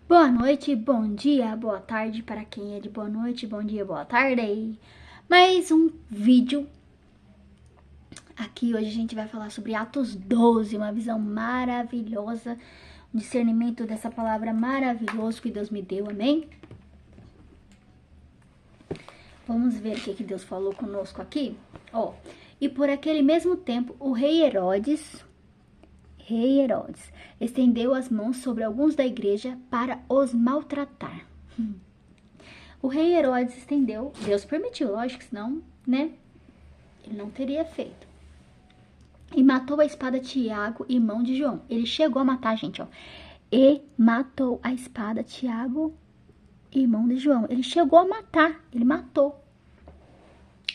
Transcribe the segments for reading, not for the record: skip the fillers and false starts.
Boa noite, bom dia, boa tarde para quem é de boa noite, bom dia, boa tarde. Mais um vídeo. Aqui hoje a gente vai falar sobre Atos 12, uma visão maravilhosa, um discernimento dessa palavra maravilhoso que Deus me deu, amém? Vamos ver o que Deus falou conosco aqui. E por aquele mesmo tempo, o rei Herodes estendeu as mãos sobre alguns da igreja para os maltratar. O rei Herodes estendeu, Deus permitiu, lógico, senão, né, ele não teria feito. E matou a espada Tiago, irmão de João. Ele chegou a matar, gente, E matou a espada Tiago, irmão de João. Ele chegou a matar, ele matou.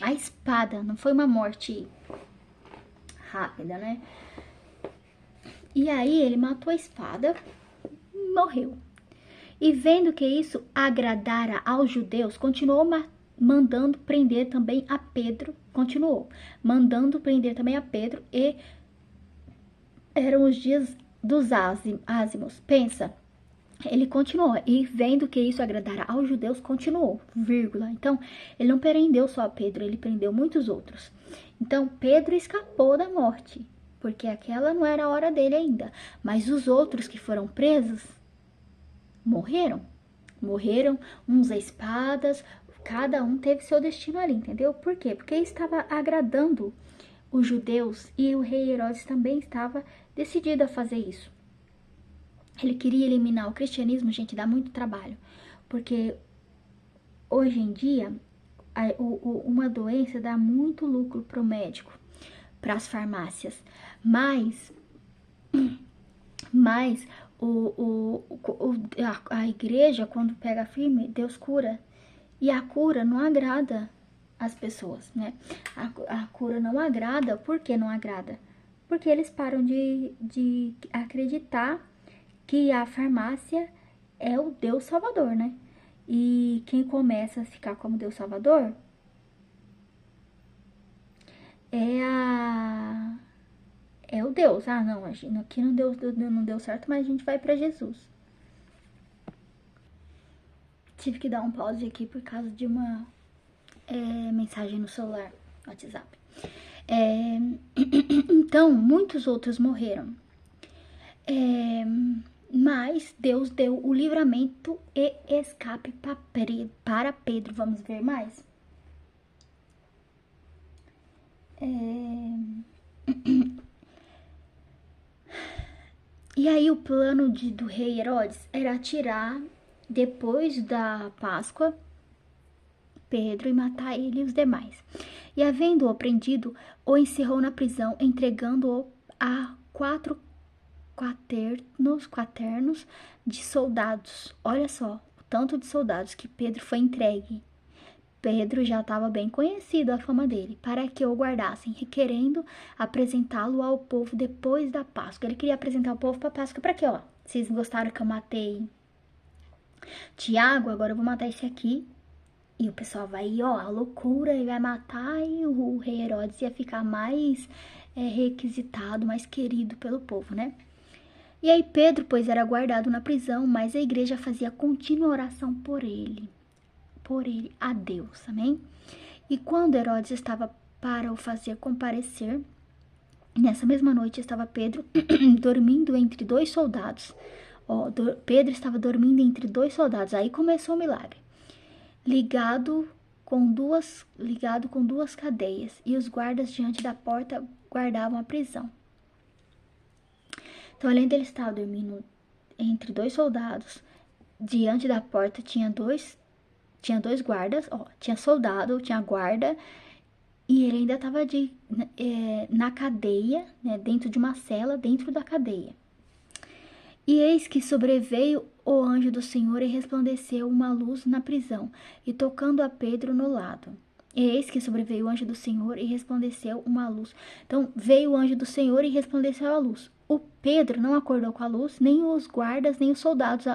A espada, não foi uma morte rápida, né? E aí ele matou a espada e morreu. E vendo que isso agradara aos judeus, continuou mandando prender também a Pedro. E eram os dias dos ázimos. Pensa, ele continuou. E vendo que isso agradara aos judeus, continuou, vírgula. Então, ele não prendeu só a Pedro, ele prendeu muitos outros. Então, Pedro escapou da morte, porque aquela não era a hora dele ainda. Mas os outros que foram presos morreram, uns a espadas, cada um teve seu destino ali, entendeu? Por quê? Porque estava agradando os judeus e o rei Herodes também estava decidido a fazer isso. Ele queria eliminar o cristianismo, gente, dá muito trabalho, porque hoje em dia uma doença dá muito lucro para o médico, para as farmácias, mas a igreja, quando pega firme, Deus cura. E a cura não agrada as pessoas, né? A cura não agrada. Por que não agrada? Porque eles param de acreditar que a farmácia é o Deus Salvador, né? E quem começa a ficar como Deus Salvador é o Deus. Ah, não, aqui não deu certo, mas a gente vai para Jesus. Tive que dar um pause aqui por causa de uma mensagem no celular, WhatsApp. Então, muitos outros morreram. Mas Deus deu o livramento e escape para Pedro. Vamos ver mais? E aí o plano do rei Herodes era tirar, depois da Páscoa, Pedro e matar ele e os demais. E havendo-o prendido, o encerrou na prisão, entregando-o a 4 quaternos de soldados. Olha só, o tanto de soldados que Pedro foi entregue. Pedro já estava bem conhecido a fama dele, para que o guardassem, requerendo apresentá-lo ao povo depois da Páscoa. Ele queria apresentar o povo para a Páscoa. Para quê? Vocês gostaram que eu matei Tiago? Agora eu vou matar esse aqui. E o pessoal vai, a loucura, e vai matar, e o rei Herodes ia ficar mais requisitado, mais querido pelo povo, né? E aí Pedro, pois, era guardado na prisão, mas a igreja fazia contínua oração por ele, a Deus, amém? E quando Herodes estava para o fazer comparecer, nessa mesma noite estava Pedro dormindo entre 2 soldados. Pedro estava dormindo entre 2 soldados, aí começou o milagre. Ligado com duas cadeias, e os guardas diante da porta guardavam a prisão. Então, além dele estar dormindo entre 2 soldados, diante da porta tinha dois guardas, tinha soldado, tinha guarda, e ele ainda estava na cadeia, né, dentro de uma cela, dentro da cadeia. E eis que sobreveio o anjo do Senhor e resplandeceu uma luz na prisão, e tocando a Pedro no lado. E eis que sobreveio o anjo do Senhor e resplandeceu uma luz. Então, veio o anjo do Senhor e resplandeceu a luz. O Pedro não acordou com a luz, nem os guardas, nem os soldados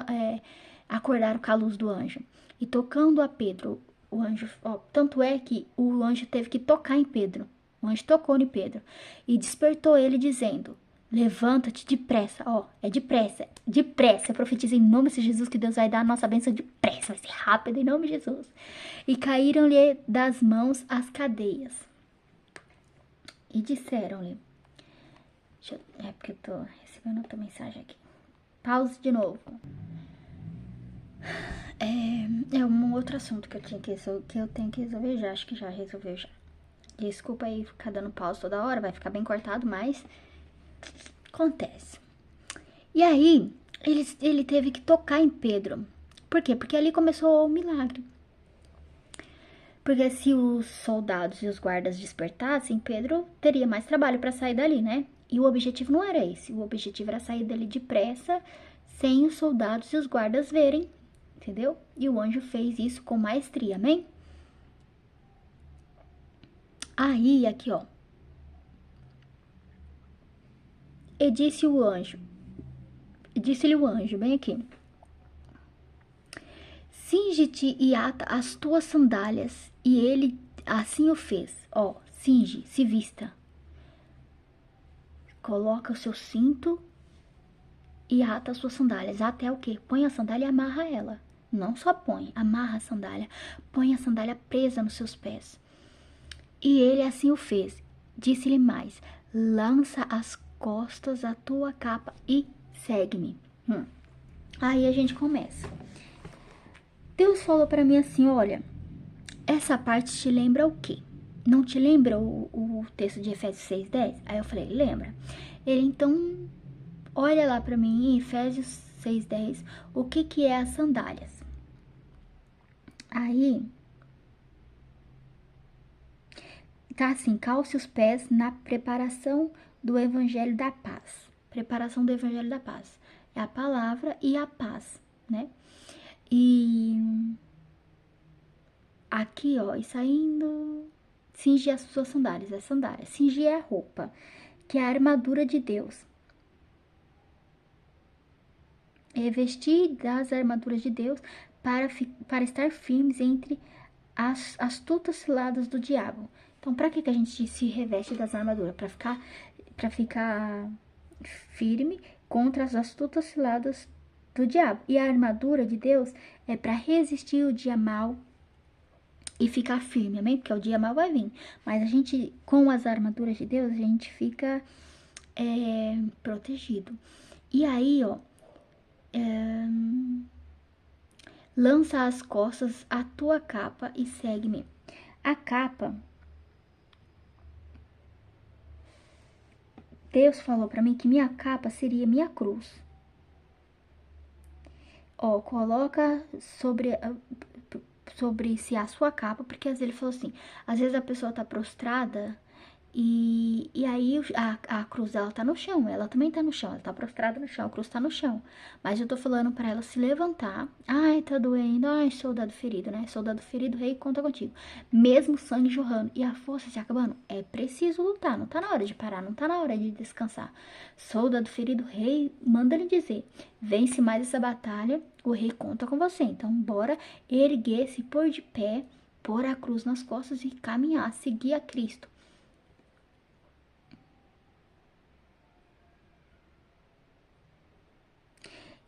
acordaram com a luz do anjo. E tocando a Pedro, o anjo, tanto é que o anjo teve que tocar em Pedro. O anjo tocou em Pedro e despertou ele, dizendo: Levanta-te depressa, ó, é depressa, depressa. Eu profetizo em nome de Jesus que Deus vai dar a nossa bênção depressa, vai ser rápido em nome de Jesus. E caíram-lhe das mãos as cadeias. E disseram-lhe, é porque eu tô recebendo outra mensagem aqui. Pause de novo. É um outro assunto que eu tenho que resolver já, acho que já resolveu já. Desculpa aí ficar dando pausa toda hora, vai ficar bem cortado, mas acontece. E aí, ele teve que tocar em Pedro. Por quê? Porque ali começou o milagre. Porque se os soldados e os guardas despertassem, Pedro teria mais trabalho para sair dali, né? E o objetivo não era esse. O objetivo era sair dali depressa, sem os soldados e os guardas verem, entendeu? E o anjo fez isso com maestria, amém? Aí, aqui, ó. E disse-lhe o anjo, bem aqui. Cinge-te e ata as tuas sandálias. E ele assim o fez. Ó, cinge, se vista. Coloca o seu cinto e ata as suas sandálias. Até o quê? Põe a sandália e amarra ela. Não só põe, amarra a sandália. Põe a sandália presa nos seus pés. E ele assim o fez. Disse-lhe mais, lança as costas a tua capa e segue-me. Aí a gente começa. Deus falou para mim assim, olha, essa parte te lembra o quê? Não te lembra o texto de Efésios 6:10? Aí eu falei, lembra. Ele então, olha lá para mim em Efésios 6:10, o que é as sandálias. Aí, tá assim, calce os pés na preparação do evangelho da paz. Preparação do evangelho da paz. É a palavra e a paz, né? E aqui, ó, e saindo, cingir as suas sandálias, as sandálias. Cingir é a roupa, que é a armadura de Deus. Revestir das armaduras de Deus para estar firmes entre as astutas ciladas do diabo. Então, para que a gente se reveste das armaduras? Para ficar firme contra as astutas ciladas do diabo. E a armadura de Deus é para resistir o dia mal e ficar firme, amém? Porque o dia mal vai vir. Mas a gente, com as armaduras de Deus, a gente fica protegido. E aí, ó, lança as costas a tua capa e segue-me. A capa, Deus falou para mim que minha capa seria minha cruz. Ó, coloca sobre si a sua capa, porque às vezes ele falou assim, às vezes a pessoa tá prostrada e aí a cruz dela tá no chão, ela também tá no chão, ela tá prostrada no chão, a cruz tá no chão. Mas eu tô falando pra ela se levantar. Ai, tá doendo, ai, soldado ferido, né? Soldado ferido, rei, conta contigo. Mesmo sangue jorrando e a força se acabando, é preciso lutar, não tá na hora de parar, não tá na hora de descansar. Soldado ferido, rei, manda lhe dizer, vence mais essa batalha, o rei conta com você. Então, bora erguer-se, pôr de pé, pôr a cruz nas costas e caminhar, seguir a Cristo.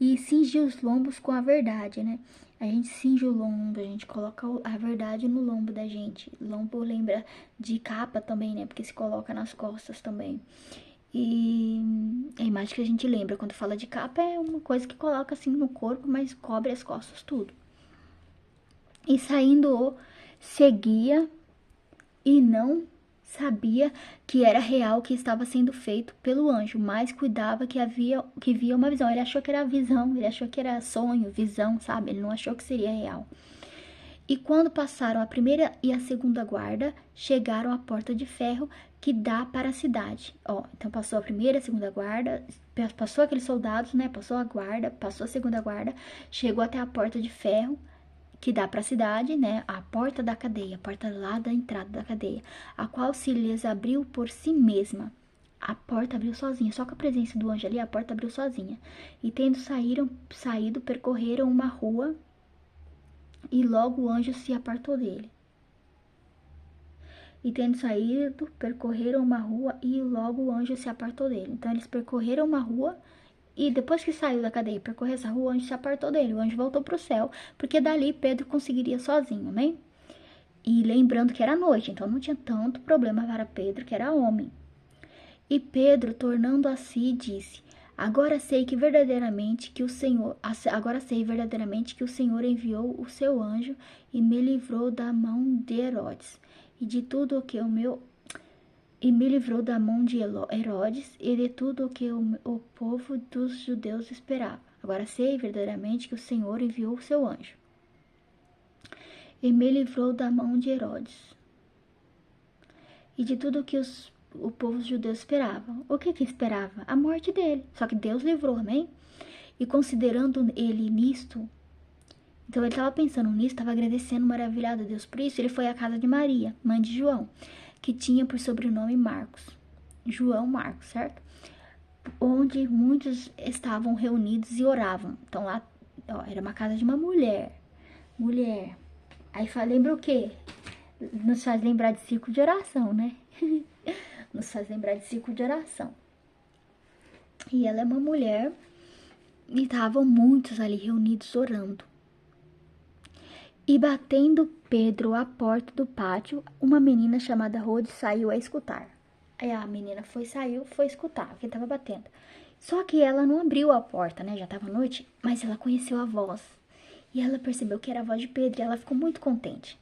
E cingir os lombos com a verdade, né? A gente cinge o lombo, a gente coloca a verdade no lombo da gente. Lombo lembra de capa também, né? Porque se coloca nas costas também. E a imagem que a gente lembra quando fala de capa é uma coisa que coloca assim no corpo, mas cobre as costas tudo. E saindo seguia e não sabia que era real o que estava sendo feito pelo anjo, mas cuidava que via uma visão. Ele achou que era visão, ele achou que era sonho, visão, sabe? Ele não achou que seria real. E quando passaram a primeira e a segunda guarda, chegaram à porta de ferro que dá para a cidade. Ó, então passou a primeira, a segunda guarda, passou aqueles soldados, né? Passou a guarda, passou a segunda guarda, chegou até a porta de ferro que dá para a cidade, né, a porta da cadeia, a porta lá da entrada da cadeia, a qual se lhes abriu por si mesma. A porta abriu sozinha, só com a presença do anjo ali, a porta abriu sozinha. E tendo saído, percorreram uma rua e logo o anjo se apartou dele. E tendo saído, percorreram uma rua e logo o anjo se apartou dele. Então eles percorreram uma rua e depois que saiu da cadeia e percorreu essa rua, o anjo se apartou dele. O anjo voltou para o céu, porque dali Pedro conseguiria sozinho, amém? E lembrando que era noite, então não tinha tanto problema para Pedro, que era homem. E Pedro, tornando a si, disse: agora sei verdadeiramente que o Senhor enviou o seu anjo e me livrou da mão de Herodes e de tudo o que o meu e me livrou da mão de Herodes e de tudo o que o povo dos judeus esperava. Agora sei verdadeiramente que o Senhor enviou o seu anjo e me livrou da mão de Herodes e de tudo o que o povo judeu esperava. O que esperava? A morte dele. Só que Deus livrou, amém? E considerando ele nisto, então ele estava pensando nisso, estava agradecendo, maravilhado a Deus por isso, ele foi à casa de Maria, mãe de João, que tinha por sobrenome Marcos. João Marcos, certo? Onde muitos estavam reunidos e oravam. Então lá, ó, era uma casa de uma mulher. Aí lembra o quê? Nos faz lembrar de ciclo de oração, né? Nos faz lembrar de ciclo de oração. E ela é uma mulher e estavam muitos ali reunidos orando. E batendo Pedro à porta do pátio, uma menina chamada Rode saiu a escutar. Aí a menina foi escutar, porque estava batendo. Só que ela não abriu a porta, né? Já estava noite, mas ela conheceu a voz. E ela percebeu que era a voz de Pedro e ela ficou muito contente.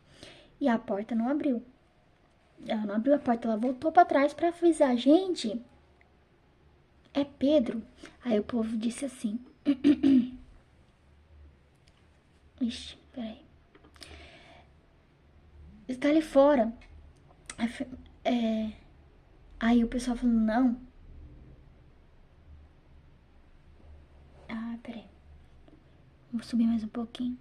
E a porta não abriu. Ela não abriu a porta, ela voltou para trás para avisar: gente, é Pedro. Aí o povo disse assim: ixi, peraí. Está ali fora. Aí o pessoal falou: não. Peraí. Vou subir mais um pouquinho.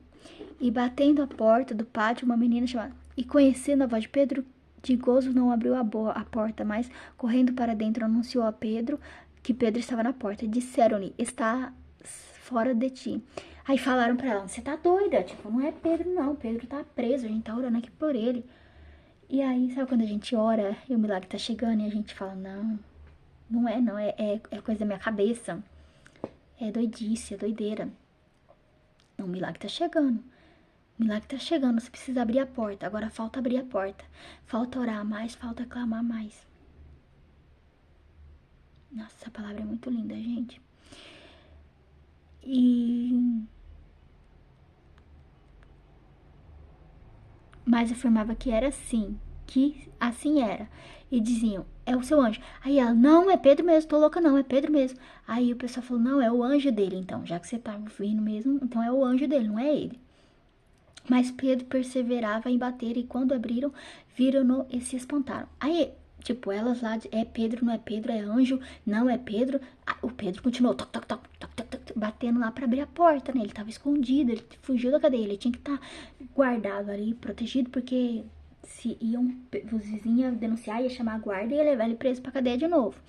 E batendo a porta do pátio, uma menina chamada. E conhecendo a voz de Pedro, de gozo não abriu a porta, mas correndo para dentro anunciou a Pedro que Pedro estava na porta. Disseram-lhe: está fora de ti. Aí falaram para ela: você tá doida? Tipo, não é Pedro não, Pedro tá preso, a gente tá orando aqui por ele. E aí, sabe quando a gente ora e o milagre tá chegando e a gente fala: não é coisa da minha cabeça. É doidice, é doideira. O milagre tá chegando. O milagre tá chegando, você precisa abrir a porta. Agora falta abrir a porta. Falta orar mais, falta clamar mais. Nossa, essa palavra é muito linda, gente. Mas afirmava que era assim, que assim era. E diziam: é o seu anjo. Aí ela: não, é Pedro mesmo, tô louca não, é Pedro mesmo. Aí o pessoal falou: não, é o anjo dele então, já que você tá ouvindo mesmo, então é o anjo dele, não é ele. Mas Pedro perseverava em bater e quando abriram, viram-no e se espantaram. Aí, tipo, elas lá, é Pedro, não é Pedro, é anjo, não é Pedro. O Pedro continuou toc, toc, toc, toc, toc, toc, batendo lá pra abrir a porta, né? Ele tava escondido, ele fugiu da cadeia, ele tinha que estar guardado ali, protegido, porque se os vizinhos iam denunciar, ia chamar a guarda e ia levar ele preso pra cadeia de novo.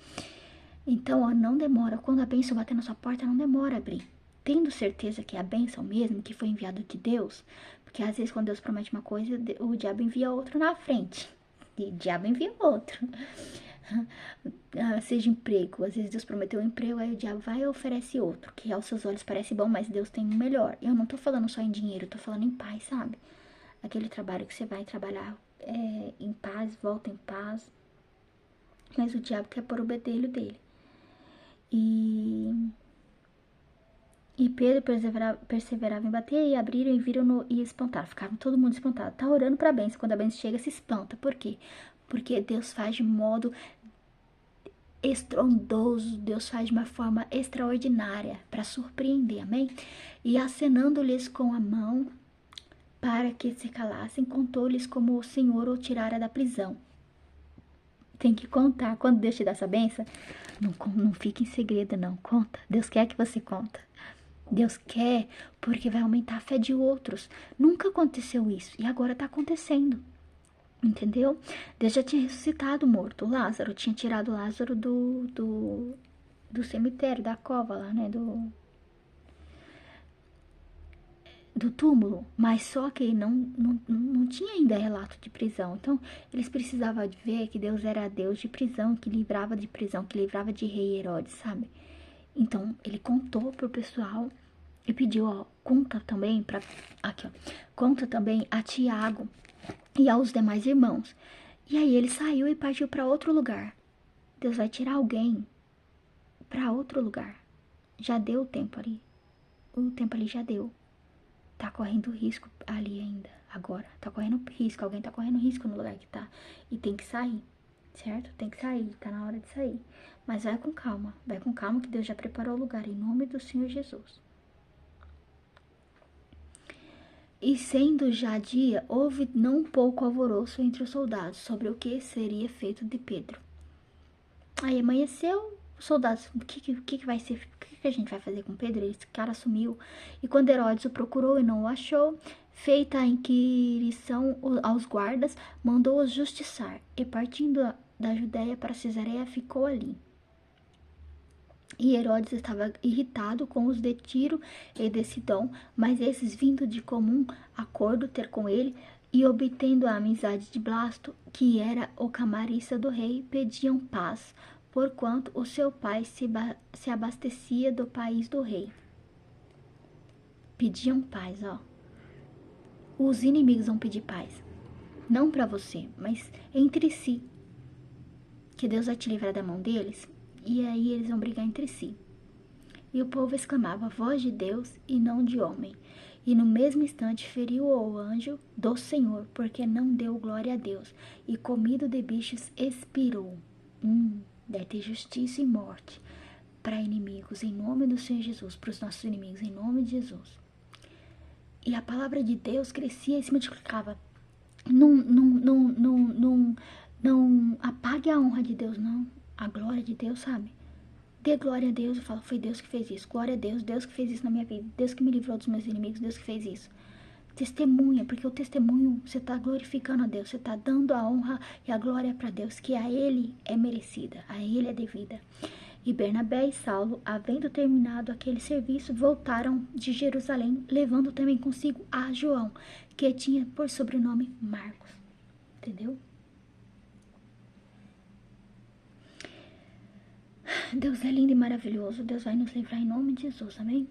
Então, ó, não demora. Quando a bênção bater na sua porta, não demora a abrir. Tendo certeza que é a bênção mesmo, que foi enviado de Deus, porque às vezes quando Deus promete uma coisa, o diabo envia outro na frente. E o diabo envia outro. Seja emprego, às vezes Deus prometeu um emprego, aí o diabo vai e oferece outro, que aos seus olhos parece bom, mas Deus tem um melhor. Eu não tô falando só em dinheiro, eu tô falando em paz, sabe? Aquele trabalho que você vai trabalhar em paz, volta em paz. Mas o diabo quer pôr o bedelho dele. E Pedro perseverava em bater, e abriram e viram-no e espantaram. Ficavam todo mundo espantado. Tá orando pra bênção. Quando a bênção chega, se espanta. Por quê? Porque Deus faz de modo estrondoso. Deus faz de uma forma extraordinária para surpreender, amém? E acenando-lhes com a mão para que se calassem, contou-lhes como o Senhor o tirara da prisão. Tem que contar. Quando Deus te dá essa bênção, não fica em segredo, não. Conta. Deus quer que você conta. Deus quer porque vai aumentar a fé de outros. Nunca aconteceu isso e agora tá acontecendo. Entendeu? Deus já tinha ressuscitado o morto. Lázaro tinha tirado Lázaro do cemitério, da cova lá, né? do túmulo, mas só que não tinha ainda relato de prisão. Então, eles precisavam de ver que Deus era Deus de prisão, que livrava de prisão, que livrava de rei Herodes, sabe? Então, ele contou pro pessoal e pediu, ó, conta também para aqui, ó, conta também a Tiago e aos demais irmãos. E aí ele saiu e partiu para outro lugar. Deus vai tirar alguém para outro lugar. Já deu o tempo ali. O tempo ali já deu. Tá correndo risco ali ainda, agora. Tá correndo risco, alguém tá correndo risco no lugar que tá. E tem que sair, certo? Tem que sair, tá na hora de sair. Mas vai com calma que Deus já preparou o lugar, em nome do Senhor Jesus. E sendo já dia, houve não pouco alvoroço entre os soldados sobre o que seria feito de Pedro. Aí amanheceu, os soldados, o que vai ser, o que a gente vai fazer com Pedro? Esse cara sumiu. E quando Herodes o procurou e não o achou, feita a inquirição aos guardas, mandou-os justiçar. E partindo da Judéia para Cesareia, ficou ali. E Herodes estava irritado com os de Tiro e de Sidom, mas esses, vindo de comum acordo ter com ele, e obtendo a amizade de Blasto, que era o camarista do rei, pediam paz, porquanto o seu pai se abastecia do país do rei. Pediam paz, ó. Os inimigos vão pedir paz. Não para você, mas entre si. Que Deus vai te livrar da mão deles, e aí eles vão brigar entre si. E o povo exclamava, voz de Deus e não de homem. E no mesmo instante feriu o anjo do Senhor, porque não deu glória a Deus. E comido de bichos expirou. Deve ter justiça e morte para inimigos, em nome do Senhor Jesus, para os nossos inimigos, em nome de Jesus. E a palavra de Deus crescia e se multiplicava. Não apague a honra de Deus, não. A glória de Deus, sabe? Dê glória a Deus e fala, foi Deus que fez isso. Glória a Deus, Deus que fez isso na minha vida. Deus que me livrou dos meus inimigos, Deus que fez isso. Testemunha, porque o testemunho, você está glorificando a Deus, você está dando a honra e a glória para Deus, que a Ele é merecida, a Ele é devida. E Bernabé e Saulo, havendo terminado aquele serviço, voltaram de Jerusalém, levando também consigo a João, que tinha por sobrenome Marcos. Entendeu? Deus é lindo e maravilhoso. Deus vai nos livrar em nome de Jesus, amém?